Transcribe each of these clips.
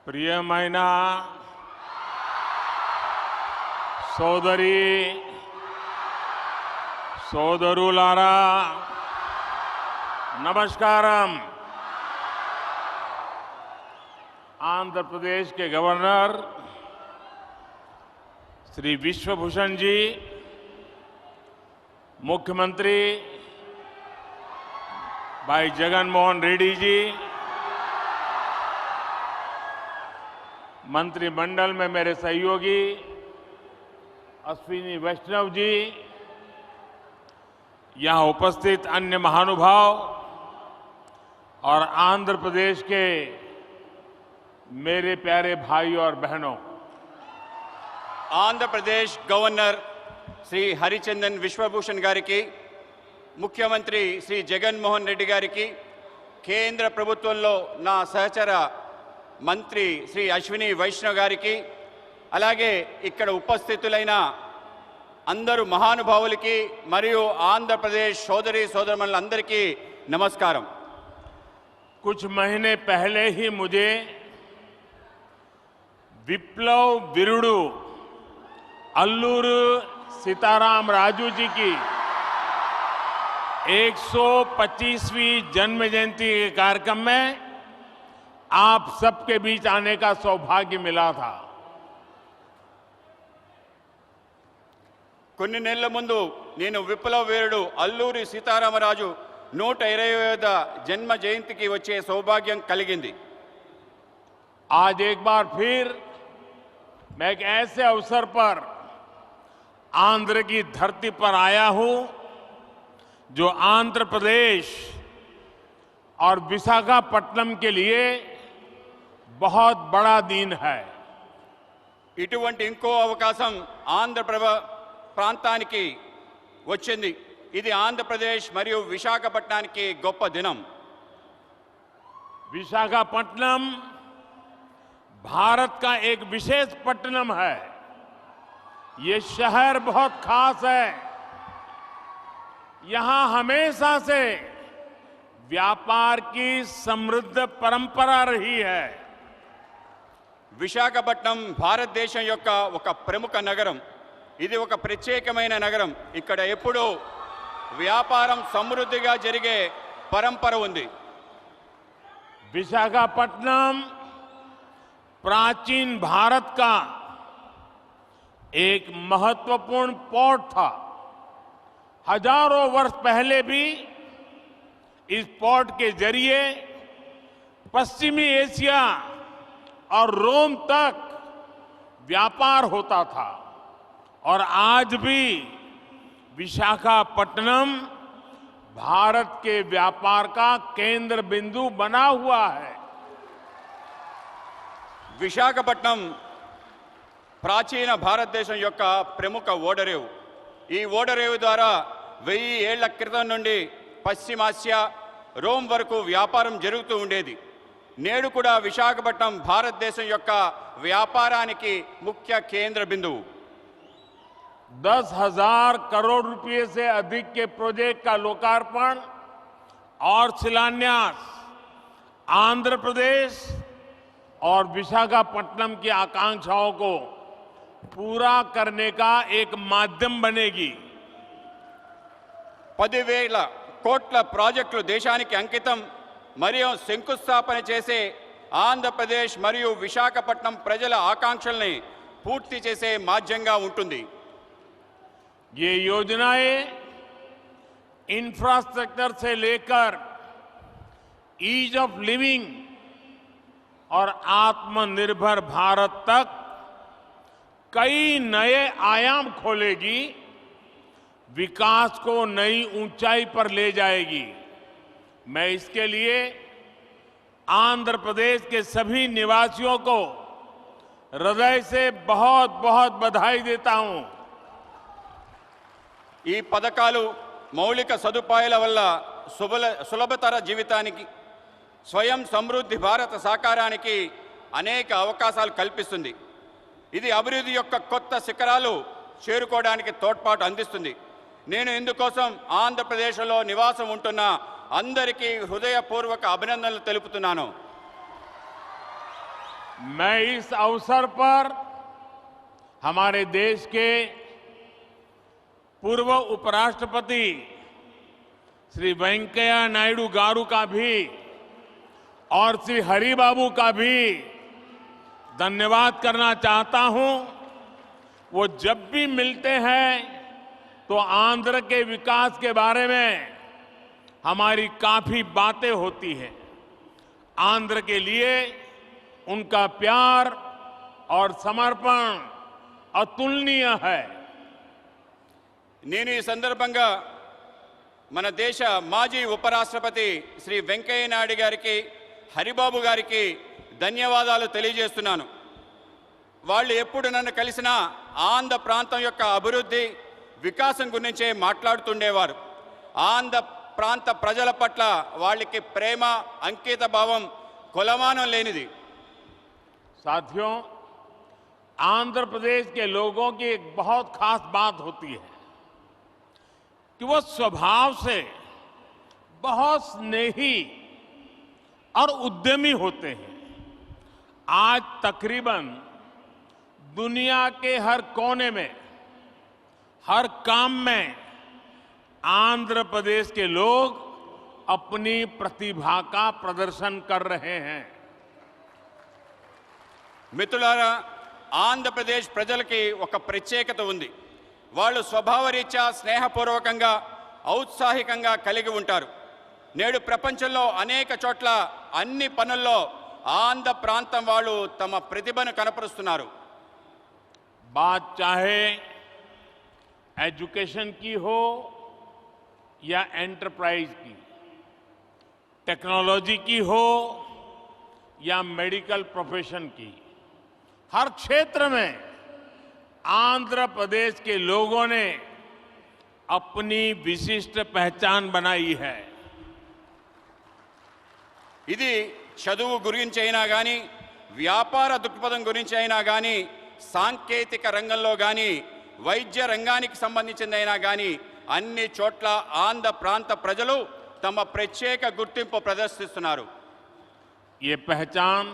ప్రియమైన సోదరి సోదరులారా नमस्कारम। आंध्र प्रदेश के गवर्नर श्री विश्वभूषण जी, मुख्यमंत्री भाई जगन मोहन रेड्डी जी, मंत्रिमंडल में मेरे सहयोगी अश्विनी वैष्णव जी, यहां उपस्थित अन्य महानुभाव और आंध्र प्रदेश के मेरे प्यारे भाई और बहनों, आंध्र प्रदेश गवर्नर श्री हरिचंदन विश्वभूषण गारी की, मुख्यमंत्री श्री जगन मोहन रेड्डी गारी की, केंद्र प्रभुत्वंलो ना सहचर मंत्री श्री अश्विनी वैष्णव गारी की, అలాగే ఇక్కడ ఉపస్థితులైన అందరూ మహానుభావులకి మరియు ఆంధ్రప్రదేశ్ సోదరి సోదరులందరికీ నమస్కారం। कुछ महीने पहले ही मुझे विप्लव विरुडु अल्लूरू सीताराम राजू जी की 125वीं जन्म जयंती के कार्यक्रम में आप सबके बीच आने का सौभाग्य मिला था। కొన్ని నెలల ముందు నేను విప్లవ వీరుడు అల్లూరి సీతారామరాజు 125వ జన్మ జయంతికి వచ్చే సౌభాగ్యం కలిగింది। आज एक बार फिर मैं एक ऐसे अवसर पर आंध्र की धरती पर आया हूं जो आंध्र प्रदेश और विशाखापट्टनम के लिए बहुत बड़ा दिन है। ఇటువంటి ఇంకో అవకాశం ప్రాంతానికి వచ్చింది। ఇది ఆంధ్రప్రదేశ్ మరియు విశాఖపట్నానికి గొప్ప దినం। विशाखापट्टनम भारत का एक विशेष पट्टनम है। ये शहर बहुत खास है। यहां हमेशा से व्यापार की समृद्ध परंपरा रही है। విశాఖపట్నం భారతదేశం యొక్క ఒక ప్రముఖ నగరం। ఇది ఒక ప్రత్యేకమైన నగరం। ఇక్కడ ఎప్పుడూ వ్యాపారం సమృద్ధిగా జరిగే పరంపర ఉంది। विशाखापट्टनम प्राचीन भारत का एक महत्वपूर्ण पोर्ट था। हजारों वर्ष पहले भी इस पोर्ट के जरिए पश्चिमी एशिया और रोम तक व्यापार होता था और आज भी विशाखापट्टनम भारत के व्यापार का केंद्र बिंदु बना हुआ है। విశాఖపట్నం ప్రాచీన భారతదేశం యొక్క ప్రముఖ ఓడరేవు। ఈ ఓడరేవు ద్వారా 1000 ఏళ్ల క్రితం నుండి పశ్చిమాసియా రోమ్ వరకు వ్యాపారం జరుగుతూ ఉండేది। నేడు కూడా విశాఖపట్నం భారతదేశం యొక్క వ్యాపారానికి ముఖ్య కేంద్ర బిందువు। 10,000 करोड़ रुपए से अधिक के प्रोजेक्ट का लोकार्पण और शिलान्यास आंध्र प्रदेश और विशाखापट्टनम की आकांक्षाओं को पूरा करने का एक माध्यम बनेगी। 10,000 కోట్ల ప్రాజెక్టులు దేశానికి అంకితం మరియు శంకుస్థాపన చేసే ఆంధ్రప్రదేశ్ మరియు విశాఖపట్నం ప్రజల ఆకాంక్షల్ని పూర్తి చేసే మాధ్యంగా ఉంటుంది। ये योजनाएं इंफ्रास्ट्रक्चर से लेकर ईज ऑफ लिविंग और आत्मनिर्भर भारत तक कई नए आयाम खोलेगी, विकास को नई ऊंचाई पर ले जाएगी। मैं इसके लिए आंध्र प्रदेश के सभी निवासियों को हृदय से बहुत बहुत बधाई देता हूं। ఈ పథకాలు మౌలిక సదుపాయాల వల్ల సులభతర జీవితానికి, స్వయం సమృద్ధి భారత సాకారానికి అనేక అవకాశాలు కల్పిస్తుంది। ఇది అభివృద్ధి యొక్క కొత్త శిఖరాలు చేరుకోవడానికి తోడ్పాటు అందిస్తుంది। నేను ఇందుకోసం ఆంధ్రప్రదేశ్లో నివాసం ఉంటున్న అందరికీ హృదయపూర్వక అభినందనలు తెలుపుతున్నాను। मैं इस अवसर पर हमारे देश के पूर्व उपराष्ट्रपति श्री वेंकैया नायडू गारू का भी और श्री हरिबाबू का भी धन्यवाद करना चाहता हूं। वो जब भी मिलते हैं तो आंध्र के विकास के बारे में हमारी काफी बातें होती हैं। आंध्र के लिए उनका प्यार और समर्पण अतुलनीय है। నేను ఈ సందర్భంగా మన దేశ మాజీ ఉపరాష్ట్రపతి శ్రీ వెంకయ్య నాయుడు గారికి హరిబాబు గారికి ధన్యవాదాలు తెలియజేస్తున్నాను. వాళ్ళు ఎప్పుడు నన్ను కలిసినా ఆంధ్ర ప్రాంతం యొక్క అభివృద్ధి వికాసం గురించే మాట్లాడుతుండేవారు. ఆంధ్ర ప్రాంత ప్రజల పట్ల వాళ్ళకి ప్రేమ అంకిత భావం కొలమానం లేనిది. साथियों, आंध्र प्रदेश के लोगों की एक बहुत खास बात होती है कि वो स्वभाव से बहुत स्नेही और उद्यमी होते हैं। आज तकरीबन दुनिया के हर कोने में, हर काम में आंध्र प्रदेश के लोग अपनी प्रतिभा का प्रदर्शन कर रहे हैं। మిత్రులారా, ఆంధ్రప్రదేశ్ ప్రజలకి ఒక ప్రత్యేకత ఉంది. వాళ్ళు స్వభావరీత్యా స్నేహపూర్వకంగా ఔత్సాహికంగా కలిగి ఉంటారు. నేడు ప్రపంచంలో అనేక చోట్ల అన్ని పనుల్లో ఆంధ్ర ప్రాంతం వాళ్ళు తమ ప్రతిభను కనపరుస్తున్నారు. बात चाहे एजुकेशन की हो या एंटरप्राइज की, टेक्नोलॉजी की हो या मेडिकल प्रोफेशन की, हर क्षेत्र में आंध्र प्रदेश के लोगों ने अपनी विशिष्ट पहचान बनाई है। ఇది చదువు గురించి అయినా కానీ, వ్యాపార దృక్పథం గురించి అయినా కానీ, సాంకేతిక రంగంలో కానీ, వైద్య రంగానికి సంబంధించిందైనా కానీ అన్ని చోట్ల ఆంధ్ర ప్రాంత ప్రజలు తమ ప్రత్యేక గుర్తింపు ప్రదర్శిస్తున్నారు. ये पहचान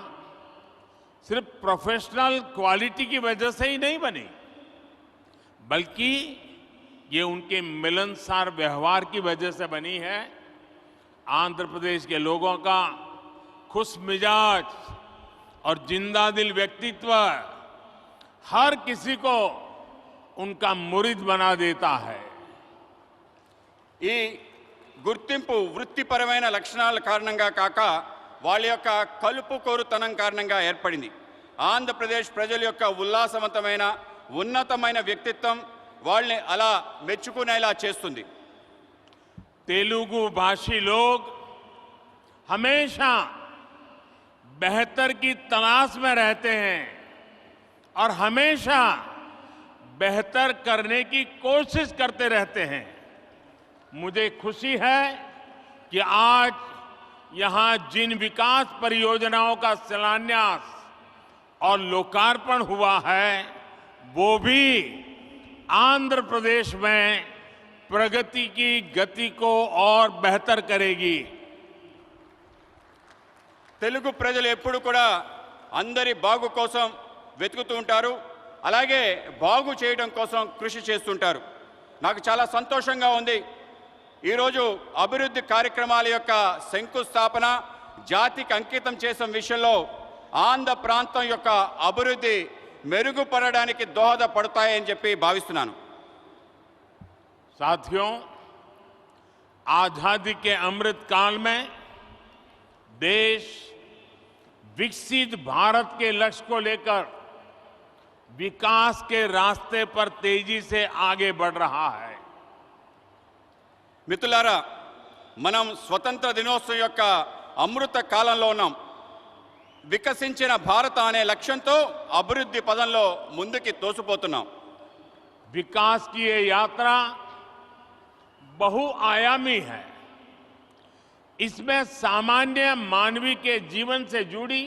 सिर्फ प्रोफेशनल क्वालिटी की वजह से ही नहीं बनी, बल्कि ये उनके मिलनसार व्यवहार की वजह से बनी है। आंध्र प्रदेश के लोगों का खुश मिजाज और जिंदा दिल व्यक्तित्व हर किसी को उनका मुरीद बना देता है। ఈ గుర్తింపు వృత్తిపరమైన లక్షణాల కారణంగా కాక వాళ్ళ యొక్క కలుపుకోరుతనం కారణంగా ఏర్పడింది. ఆంధ్రప్రదేశ్ ప్రజల యొక్క ఉల్లాసవంతమైన ఉన్నతమైన వ్యక్తిత్వం వాళ్ళని అలా మెచ్చుకునేలా చేస్తుంది. तेलुगु भाषी लोग हमेशा बेहतर की तलाश में रहते हैं और हमेशा बेहतर करने की कोशिश करते रहते हैं। मुझे खुशी है कि आज यहां जिन विकास परियोजनाओं का शिलान्यास और लोकार्पण हुआ है वो भी आंध्र प्रदेश में प्रगति की गति को और बेहतर करेगी। తెలుగు ప్రజలు ఎప్పుడు కూడా అందరి బాగు కోసం వెతుకుతూ ఉంటారు, అలాగే బాగు చేయడం కోసం కృషి చేస్తుంటారు. నాకు చాలా సంతోషంగా ఉంది. ఈరోజు అభివృద్ధి కార్యక్రమాల యొక్క శంకుస్థాపన జాతికి అంకితం చేసిన విషయంలో ఆంధ్ర ప్రాంతం యొక్క అభివృద్ధి మెరుగుపడడానికి దోహదపడతాయని చెప్పి భావిస్తున్నాను. साथियों, आजादी के अमृत काल में देश विकसित भारत के लक्ष्य को लेकर विकास के रास्ते पर तेजी से आगे बढ़ रहा है। మిత్రులారా, మనం స్వతంత్ర దినోత్సవం యొక్క అమృత కాలంలో ఉన్నాం. వికసించిన భారత అనే లక్ష్యంతో అభివృద్ధి పదంలో ముందుకి తోసిపోతున్నాం. विकास की ये यात्रा बहुआयामी है। इसमें सामान्य मानवीय के जीवन से जुड़ी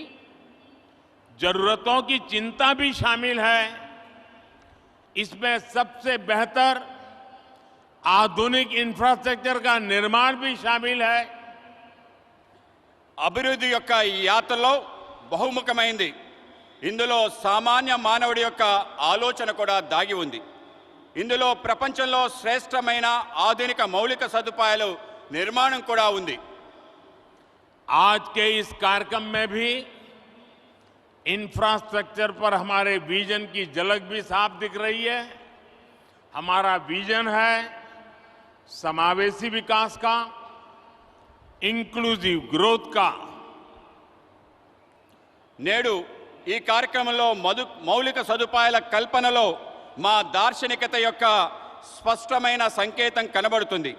जरूरतों की चिंता भी शामिल है। इसमें सबसे बेहतर आधुनिक इंफ्रास्ट्रक्चर का निर्माण भी शामिल है। అభివృద్ధి యొక్క ఈ యాత్రలో బహుముఖమైంది. ఇందులో సామాన్య మానవుడి యొక్క ఆలోచన కూడా దాగి ఉంది. ఇందులో ప్రపంచంలో శ్రేష్టమైన ఆధునిక మౌలిక సదుపాయాలు నిర్మాణం కూడా ఉంది. आज के इस कार्यक्रम में भी इंफ्रास्ट्रक्चर पर हमारे विजन की झलक भी साफ दिख रही है। हमारा विजन है समावेशी विकास का, इंक्लूसिव ग्रोथ का। నేడు ఈ కార్యక్రమంలో మౌలిక సదుపాయాల కల్పనలో మా దార్శనికత యొక్క స్పష్టమైన సంకేతం కనబడుతుంది.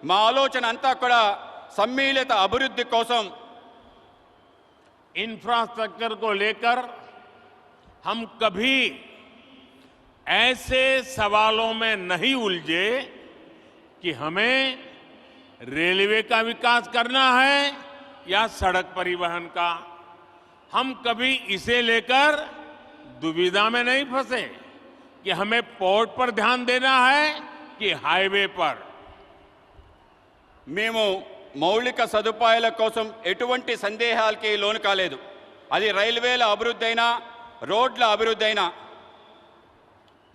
మా ఆలోచన అంతా కూడా సమ్మిళిత అభివృద్ధి కోసం. इंफ्रास्ट्रक्चर को लेकर हम कभी ऐसे सवालों में नहीं उलझे कि हमें रेलवे का विकास करना है या सड़क परिवहन का। हम कभी इसे लेकर दुविधा में नहीं फंसे कि हमें पोर्ट पर ध्यान देना है कि हाईवे पर। మేము మౌలిక సదుపాయాల కోసం ఎటువంటి సందేహాలకి లోను కాలేదు. అది రైల్వేల అభివృద్ధి అయినా, రోడ్ల అభివృద్ధి అయినా,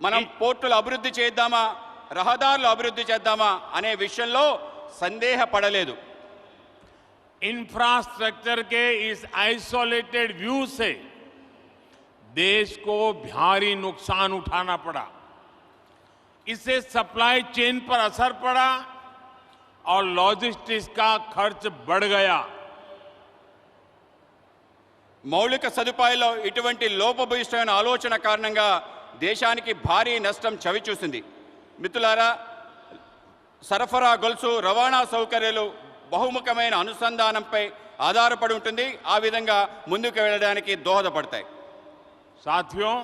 మనం పోర్టుల అభివృద్ధి చేద్దామా, రహదారుల అభివృద్ధి చేద్దామా అనే విషయంలో సందేహపడలేదు. इंफ्रास्ट्रक्चर के इस आइसोलेटेड व्यू से देश को भारी नुकसान उठाना पड़ा। इससे सप्लाई चेन पर असर पड़ा और लॉजिस्टिक्स का खर्च बढ़ गया। మౌలిక సదుపాయాల్లో ఇటువంటి లోపభూయిష్టమైన ఆలోచన కారణంగా దేశానికి భారీ నష్టం చవిచూసింది. మిత్రులారా, సరఫరా గొలుసు, రవాణా సౌకర్యాలు బహుముఖమైన అనుసంధానంపై ఆధారపడి ఉంటుంది. ఆ విధంగా ముందుకు వెళ్ళడానికి దోహదపడతాయి. साथियों,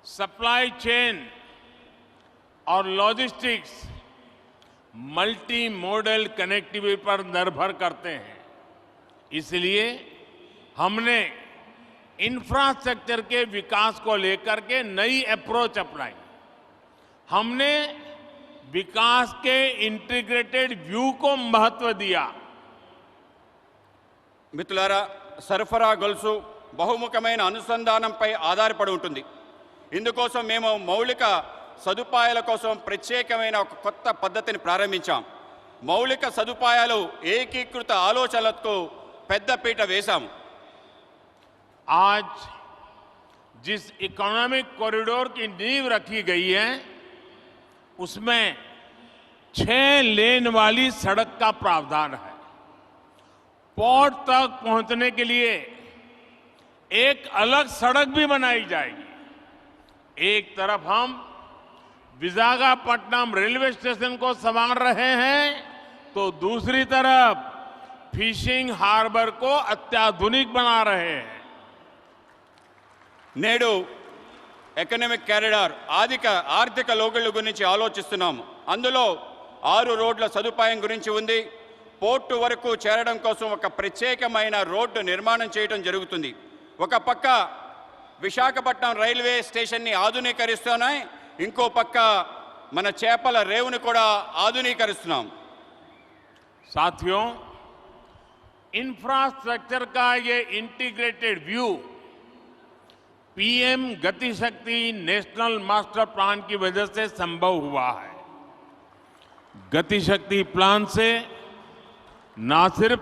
सप्लाई चेन और लॉजिस्टिक्स मल्टी मॉडल कनेक्टिविटी पर निर्भर करते हैं। इसलिए हमने इंफ्रास्ट्रक्चर के विकास को लेकर के नई अप्रोच अपनाई। हमने विकास के इंटीग्रेटेड व्यू को महत्व दिया। మిత్రులారా, సరఫరా గొలుసు బహుముఖమైన అనుసంధానంపై ఆధారపడి ఉంటుంది. ఇందుకోసం మేము మౌలిక సదుపాయాల కోసం ప్రత్యేకమైన ఒక కొత్త పద్ధతిని ప్రారంభించాం. మౌలిక సదుపాయాలు ఏకీకృత ఆలోచనలకు పెద్దపీట వేశాము. आज जिस इकोनॉमिक कॉरिडोर की नींव रखी गई है उसमें 6 लेन वाली सड़क का प्रावधान है। पोर्ट तक पहुंचने के लिए एक अलग सड़क भी बनाई जाएगी। एक तरफ हम विशाखापट्टनम रेलवे स्टेशन को संवार रहे हैं तो दूसरी तरफ फिशिंग हार्बर को अत्याधुनिक बना रहे हैं। నేడు ఎకనామిక్ కారిడార్ ఆర్థిక లోగుల గురించి ఆలోచిస్తున్నాము. అందులో 6 రోడ్ల సదుపాయం గురించి ఉంది. పోర్టు వరకు చేరడం కోసం ఒక ప్రత్యేకమైన రోడ్డు నిర్మాణం చేయడం జరుగుతుంది. ఒక పక్క విశాఖపట్నం రైల్వే స్టేషన్ని ఆధునీకరిస్తున్నాయి, ఇంకో పక్క మన చేపల రేవుని కూడా ఆధునీకరిస్తున్నాం. साथियों, इंफ्रास्ट्रक्चर का ये इंटीग्रेटेड व्यू पीएम गति शक्ति नेशनल मास्टर प्लान की वजह से संभव हुआ है। गति शक्ति प्लान से न सिर्फ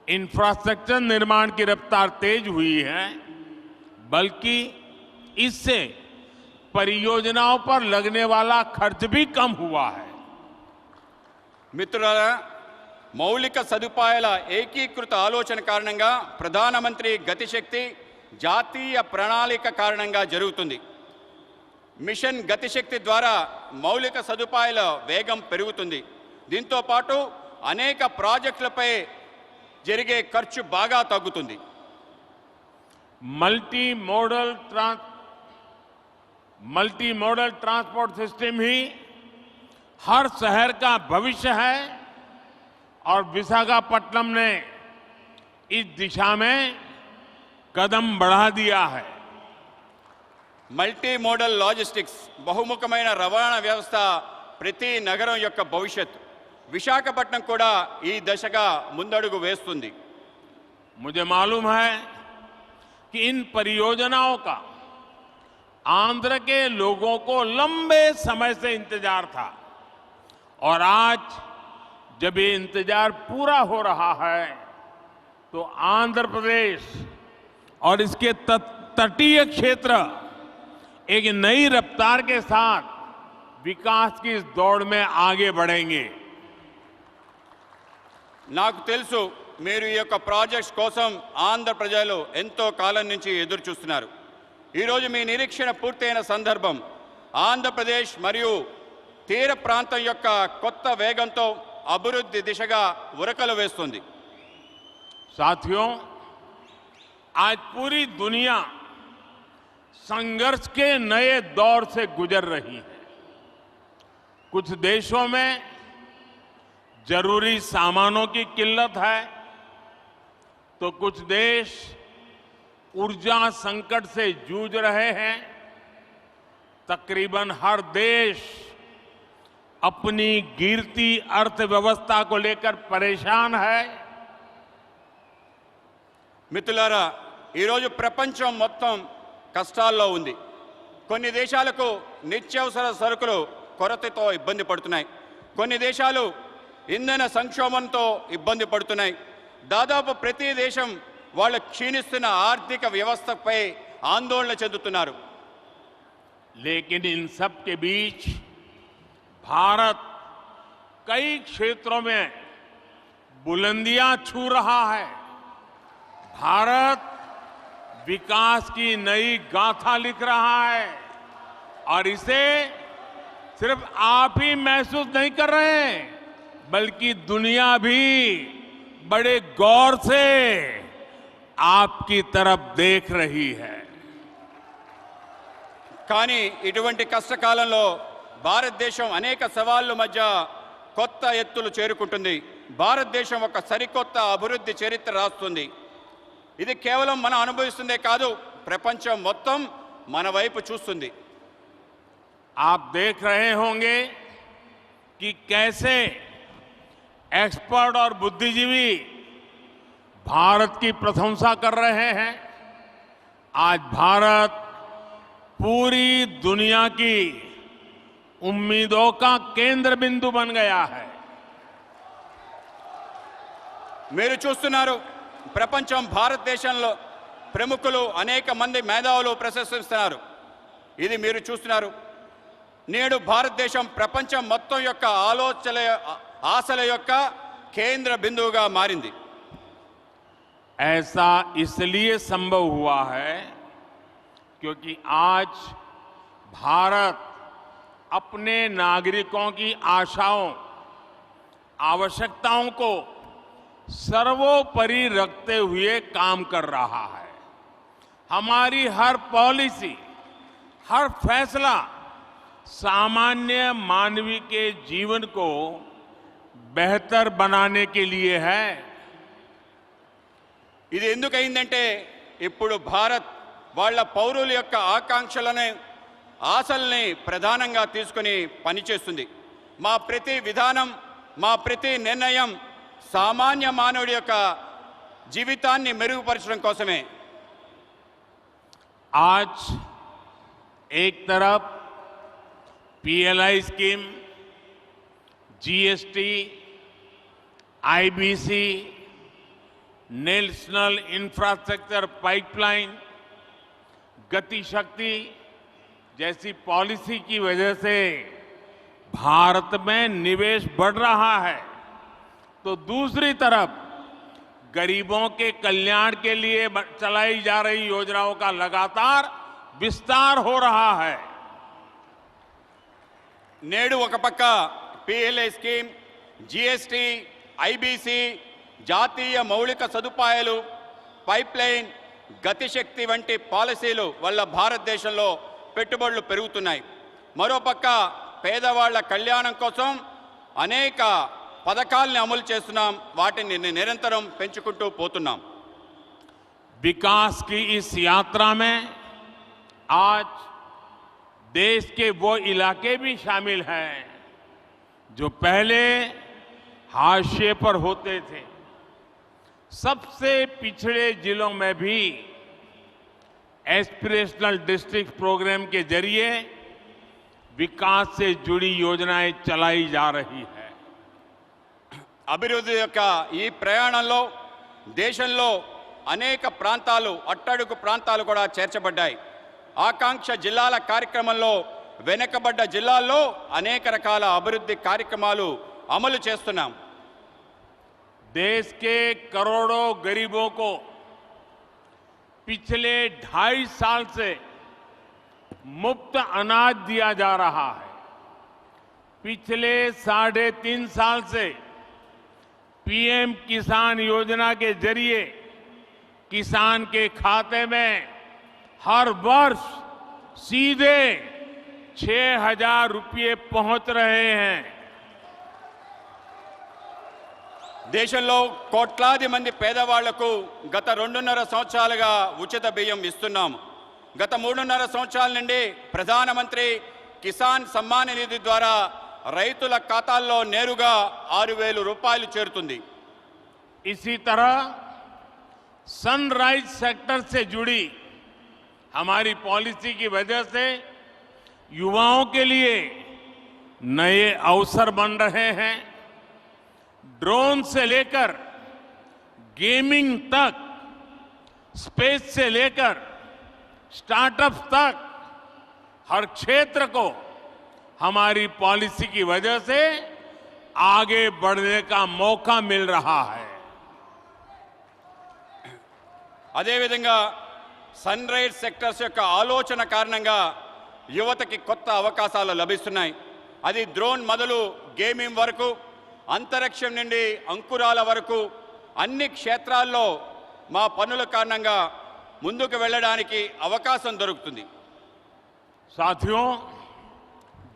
इंफ्रास्ट्रक्चर निर्माण की रफ्तार तेज हुई है, बल्कि इससे परियोजनाओं पर लगने वाला खर्च भी कम हुआ है। మిత్రులారా, మౌలిక సదుపాయాల ఏకీకృత ఆలోచన కారణంగా ప్రధానమంత్రి గతిశక్తి జాతీయ ప్రణాళిక కారణంగా జరుగుతుంది. మిషన్ గతిశక్తి ద్వారా మౌలిక సదుపాయాల వేగం పెరుగుతుంది. దీంతో పాటు అనేక ప్రాజెక్టులపై జరిగే ఖర్చు బాగా తగ్గుతుంది. मल्टी मॉडल ट्रांसपोर्ट सिस्टम ही हर शहर का भविष्य है और विशाखापट्टनम ने इस दिशा में कदम बढ़ा दिया है। మల్టీ మోడల్ లాజిస్టిక్స్ బహుముఖమైన రవాణా వ్యవస్థ ప్రతి నగరం యొక్క భవిష్యత్తు. విశాఖపట్నం కూడా ఈ దశగా ముందడుగు వేస్తుంది. मुझे मालूम है कि इन परियोजनाओं का आंध्र के लोगों को लंबे समय से इंतजार था और आज जब ये इंतजार पूरा हो रहा है तो आंध्र प्रदेश और इसके तटीय क्षेत्र एक नई रफ्तार के साथ विकास की इस दौड़ में आगे बढ़ेंगे। నాకు తెలుసు మీరు ఈ యొక్క ప్రాజెక్ట్స్ కోసం ఆంధ్ర ప్రజలు ఎంతో కాలం నుంచి ఎదురు చూస్తున్నారు. ఈరోజు మీ నిరీక్షణ పూర్తయిన సందర్భం ఆంధ్రప్రదేశ్ మరియు తీర ప్రాంతం యొక్క కొత్త వేగంతో అభివృద్ధి దిశగా ఉరకలు వేస్తుంది. साथियों, आज पूरी दुनिया संघर्ष के नए दौर से गुजर रही है। कुछ देशों में जरूरी सामानों की किल्लत है तो कुछ देश ऊर्जा संकट से जूझ रहे हैं। तकरीबन हर देश अपनी गिरती अर्थव्यवस्था को लेकर परेशान है। మిత్రులారా, ఈరోజు ప్రపంచం మొత్తం కష్టాల్లో ఉంది. కొన్ని దేశాలకు నిత్యావసర సరుకులు కొరతతో ఇబ్బంది పడుతున్నాయి. కొన్ని దేశాలు ఇంధన సంక్షోభంతో ఇబ్బంది పడుతున్నాయి. దాదాపు ప్రతి దేశం వాళ్ళ క్షీణిస్తున్న ఆర్థిక వ్యవస్థపై ఆందోళన చెందుతున్నారు. लेकिन इन सब के बीच भारत कई क्षेत्रों में बुलंदियां छू रहा है। भारत विकास की नई गाथा लिख रहा है और इसे सिर्फ आप ही महसूस नहीं कर रहे हैं बल्कि दुनिया भी बड़े गौर से आपकी तरफ देख रही है। కానీ ఇటువంటి కష్టకాలంలో భారతదేశం అనేక సవాళ్ల మధ్య కొత్త ఎత్తులు చేరుకుంటుంది. భారతదేశం ఒక సరికొత్త అభివృద్ధి చరిత్ర రాస్తుంది. ఇది కేవలం మనం అనుభవిస్తుందే కాదు, ప్రపంచం మొత్తం మన వైపు చూస్తుంది. आप देख रहे होंगे कि कैसे एक्सपर्ट और बुद्धिजीवी भारत की प्रशंसा कर रहे हैं। आज भारत पूरी दुनिया की उम्मीदों का केंद्र बिंदु बन गया है। మీరు చూస్తున్నారు, ప్రపంచం భారతదేశంలో ప్రముఖులు అనేక మంది మేధావులు ప్రశంసిస్తున్నారు. ఇది మీరు చూస్తున్నారు. నేడు భారతదేశం ప్రపంచం మొత్తం యొక్క ఆశల యొక్క కేంద్ర బిందువుగా మారింది. ऐसा इसलिए संभव हुआ है क्योंकि आज भारत अपने नागरिकों की आशाओं, आवश्यकताओं को सर्वोपरि रखते हुए काम कर रहा है। हमारी हर पॉलिसी, हर फैसला सामान्य मानवी के जीवन को बेहतर बनाने के लिए है। ఇది ఎందుకైందంటే ఇప్పుడు భారత్ వాళ్ళ పౌరుల యొక్క ఆకాంక్షలను, ఆశల్ని ప్రధానంగా తీసుకొని పనిచేస్తుంది. మా ప్రతి విధానం, మా ప్రతి నిర్ణయం సామాన్య మానవుడి యొక్క జీవితాన్ని మెరుగుపరచడం కోసమే. आज एक तरफ PLI scheme, GST, IBC, national infrastructure pipeline, गति शक्ति जैसी पॉलिसी की वजह से भारत में निवेश बढ़ रहा है तो दूसरी तरफ गरीबों के कल्याण के लिए चलाई जा रही योजनाओं का लगातार विस्तार हो रहा है। నేడు ఒక పక్క పిఎల్ఐ స్కీమ్, జిఎస్టి, ఐబీసీ, జాతీయ మౌలిక సదుపాయాలు, పైప్లైన్, గతిశక్తి వంటి పాలసీలు వల్ల భారతదేశంలో పెట్టుబడులు పెరుగుతున్నాయి. మరోపక్క పేదవాళ్ల కళ్యాణం కోసం అనేక పథకాలను అమలు చేస్తున్నాం. వాటిని నిరంతరం పెంచుకుంటూ పోతున్నాం. विकास की इस यात्रा में आज देश के वो इलाके भी शामिल हैं जो पहले हाशिए पर होते थे। सबसे पिछड़े जिलों में भी एस्पिरेशनल डिस्ट्रिक्ट प्रोग्राम के जरिए विकास से जुड़ी योजनाएं चलाई जा रही है। అభివృద్ధి యొక్క ఈ ప్రయాణంలో దేశంలో అనేక ప్రాంతాలు అట్టడుగు ప్రాంతాలు కూడా చేర్చబడ్డాయి. ఆకాంక్ష జిల్లాల కార్యక్రమంలో వెనుకబడ్డ జిల్లాల్లో అనేక రకాల అభివృద్ధి కార్యక్రమాలు అమలు చేస్తున్నాం. देश के करोड़ों गरीबों को पिछले 2.5 साल से मुफ्त अनाज दिया जा रहा है. पिछले 3.5 साल से पीएम किसान योजना के जरिए किसान के खाते में हर वर्ष सीधे 6,000 रुपये पहुंच रहे हैं. దేశంలో కోట్లాది మంది పేదవాళ్లకు గత 2.5 సంవత్సరాలుగా ఉచిత బియ్యం ఇస్తున్నాం. గత 3.5 సంవత్సరాల నుండి ప్రధానమంత్రి కిసాన్ సమ్మాన్ నిధి ద్వారా రైతుల ఖాతాల్లో నేరుగా 6,000 రూపాయలు చేరుతుంది. इसी तरह सनराइज सेक्टर से जुड़ी हमारी पॉलिसी की वजह से युवाओं के लिए नए अवसर बन रहे हैं. ड्रोन से लेकर गेमिंग तक, स्पेस से लेकर स्टार्टअप तक हर क्षेत्र को हमारी पॉलिसी की वजह से आगे बढ़ने का मौका मिल रहा है. అదేవిధంగా సన్ రైజ్ సెక్టర్స్ యొక్క ఆలోచన కారణంగా యువతకి కొత్త అవకాశాలు లభిస్తున్నాయి. అది డ్రోన్ మొదలు గేమింగ్ వరకు, అంతరిక్షం నుండి అంకురాల వరకు అన్ని క్షేత్రాల్లో మా పనుల కారణంగా ముందుకు వెళ్ళడానికి అవకాశం దొరుకుతుంది. साथियों,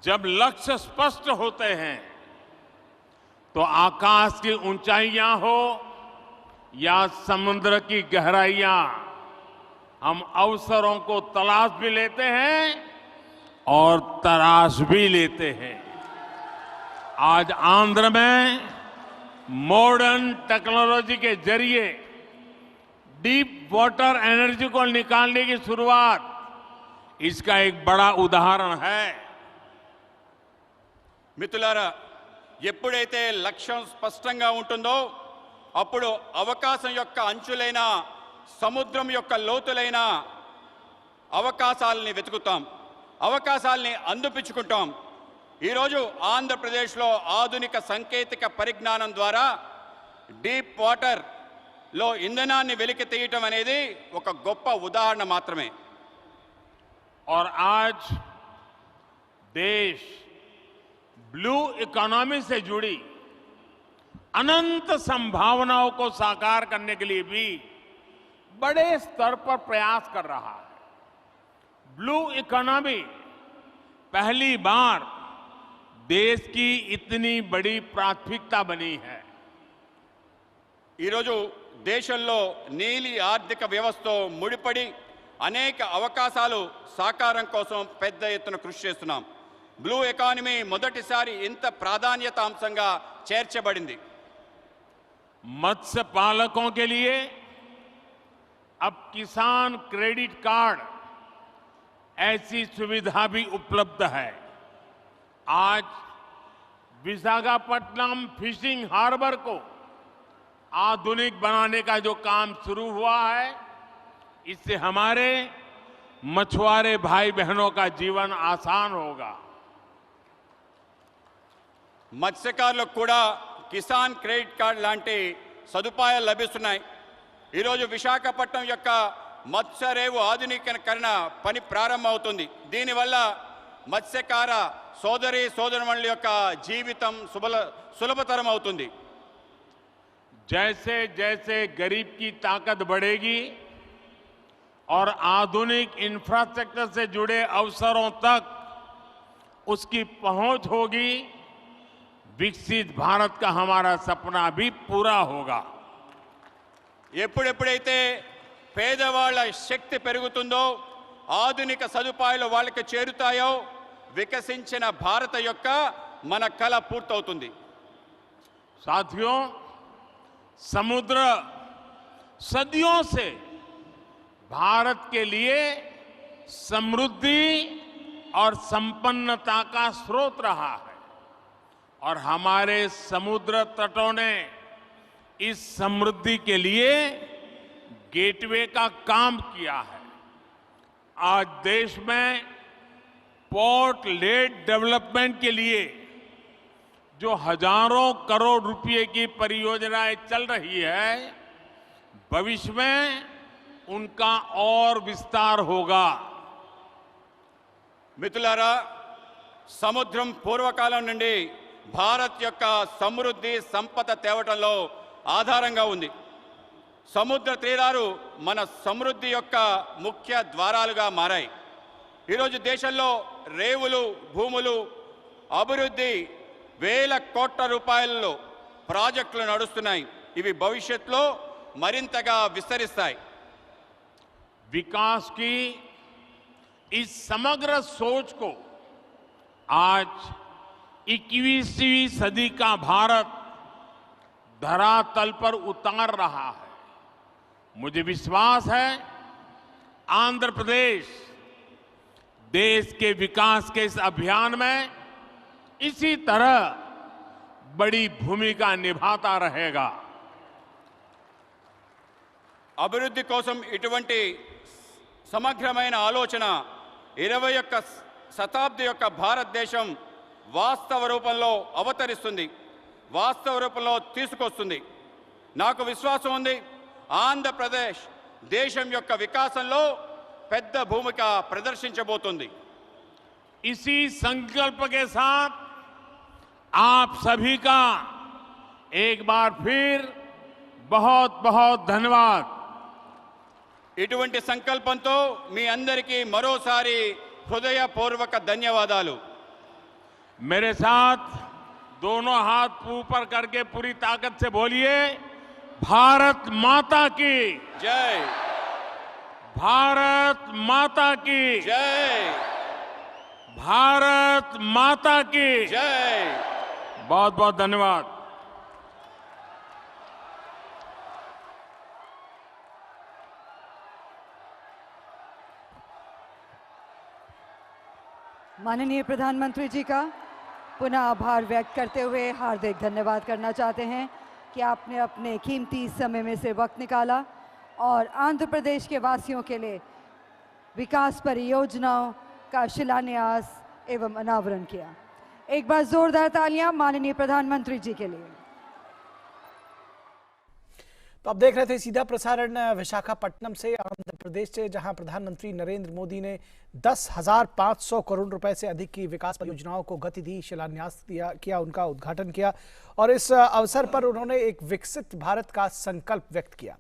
जब लक्ष्य स्पष्ट होते हैं तो आकाश की ऊंचाइयां हो या समुद्र की गहराइयां, हम अवसरों को तलाश भी लेते हैं और तराश भी लेते हैं. आज आंध्र में मॉडर्न टेक्नोलॉजी के जरिए डीप वाटर एनर्जी को निकालने की शुरुआत इसका एक बड़ा उदाहरण है. మిత్రులారా, ఎప్పుడైతే లక్ష్యం స్పష్టంగా ఉంటుందో అప్పుడు అవకాశం యొక్క అంచులైన సముద్రం యొక్క లోతులైన అవకాశాలని వెతుకుతాం, అవకాశాలని అందిపుచ్చుకుంటాం. ఈరోజు ఆంధ్రప్రదేశ్లో ఆధునిక సాంకేతిక పరిజ్ఞానం ద్వారా డీప్ వాటర్లో ఇంధనాన్ని వెలికి తీయటం అనేది ఒక గొప్ప ఉదాహరణ మాత్రమే. और आज देश ब्लू इकोनॉमी से जुड़ी अनंत संभावनाओं को साकार करने के लिए भी बड़े स्तर पर प्रयास कर रहा है. ब्लू इकोनॉमी पहली बार देश की इतनी बड़ी प्राथमिकता बनी है. ఈరోజు దేశంలో నీలి ఆర్థిక వ్యవస్థతో ముడిపడి అనేక అవకాశాలు సాకారం కోసం పెద్ద ఎత్తున కృషి చేస్తున్నాం. బ్లూ ఎకానమీ మొదటిసారి ఇంత ప్రాధాన్యత అంశంగా చేర్చబడింది. मत्स्य पालकों के लिए अब किसान क्रेडिट कार्ड ऐसी सुविधा भी उपलब्ध है. आज विशाखापट्टनम फिशिंग हार्बर को आधुनिक बनाने का जो काम शुरू हुआ है, इससे हमारे मछुआरे भाई बहनों का जीवन आसान होगा. మత్స్యకారులకు కూడా కిసాన్ క్రెడిట్ కార్డ్ లాంటి సదుపాయాలు లభిస్తున్నాయి. ఈరోజు విశాఖపట్నం యొక్క మత్స్యరేవు ఆధునీకరణ పని ప్రారంభమవుతుంది. దీనివల్ల మత్స్యకార సోదరి సోదరుమణుల యొక్క జీవితం సులభతరం అవుతుంది. जैसे जैसे गरीब की ताकत बढ़ेगी और आधुनिक इंफ्रास्ट्रक्चर से जुड़े अवसरों तक उसकी पहुंच होगी, विकसित भारत का हमारा सपना भी पूरा होगा. ఎప్పుడెప్పుడైతే పేదవాళ్ళ శక్తి పెరుగుతుందో, ఆధునిక సదుపాయాలు వాళ్ళకి చేరుతాయో, వికసించిన భారత యొక్క మన కల పూర్తవుతుంది. साथियों, समुद्र सदियों से भारत के लिए समृद्धि और संपन्नता का स्रोत रहा है और हमारे समुद्र तटों ने इस समृद्धि के लिए गेटवे का काम किया है। आज देश में पोर्ट लेड डेवलपमेंट के लिए जो हजारों करोड़ रुपए की परियोजनाएं चल रही है, भविष्य में उनका और विस्तार होगा। మిత్రులారా, సముద్రం పూర్వకాలం నుండి భారత్ యొక్క సమృద్ధి సంపద తేవటంలో ఆధారంగా ఉంది. సముద్ర తీరాలు మన సమృద్ధి యొక్క ముఖ్య ద్వారాలుగా మారాయి. ఈరోజు దేశంలో రేవులు, భూములు, అభివృద్ధి వేల కోట్ల రూపాయలలో ప్రాజెక్టులు నడుస్తున్నాయి. ఇవి భవిష్యత్తులో మరింతగా విస్తరిస్తాయి. विकास की इस समग्र सोच को आज 21वीं सदी का भारत धरातल पर उतार रहा है। मुझे विश्वास है आंध्र प्रदेश देश के विकास के इस अभियान में इसी तरह बड़ी भूमिका निभाता रहेगा। అభివృద్ధి కోసం ఇటువంటి సమగ్రమైన ఆలోచన 21వ శతాబ్ది యొక్క భారతదేశం వాస్తవ రూపంలో అవతరిస్తుంది, వాస్తవ రూపంలో తీసుకొస్తుంది. నాకు విశ్వాసం ఉంది ఆంధ్రప్రదేశ్ దేశం యొక్క వికాసంలో పెద్ద భూమిక ప్రదర్శించబోతుంది. इसी संकल्प के साथ आप सभी का एक बार फिर बहुत बहुत धन्यवाद। ఇటువంటి సంకల్పంతో మీ అందరికీ మరోసారి హృదయపూర్వక ధన్యవాదాలు. मेरे साथ दोनों हाथ ऊपर करके पूरी ताकत से बोलिए, भारत माता की జై, भारत माता की జై, भारत माता की జై. बहुत बहुत धन्यवाद। माननीय प्रधानमंत्री जी का पुनः आभार व्यक्त करते हुए हार्दिक धन्यवाद करना चाहते हैं कि आपने अपने कीमती समय में से वक्त निकाला और आंध्र प्रदेश के वासियों के लिए विकास परियोजनाओं का शिलान्यास एवं अनावरण किया। एक बार जोरदार तालियां माननीय प्रधानमंत्री जी के लिए। तो आप देख रहे थे सीधा प्रसारण विशाखापट्टनम से, आंध्र प्रदेश से, जहां प्रधानमंत्री नरेंद्र मोदी ने 10,500 करोड़ रुपए से अधिक की विकास परियोजनाओं को गति दी, शिलान्यास किया, उनका उद्घाटन किया और इस अवसर पर उन्होंने एक विकसित भारत का संकल्प व्यक्त किया।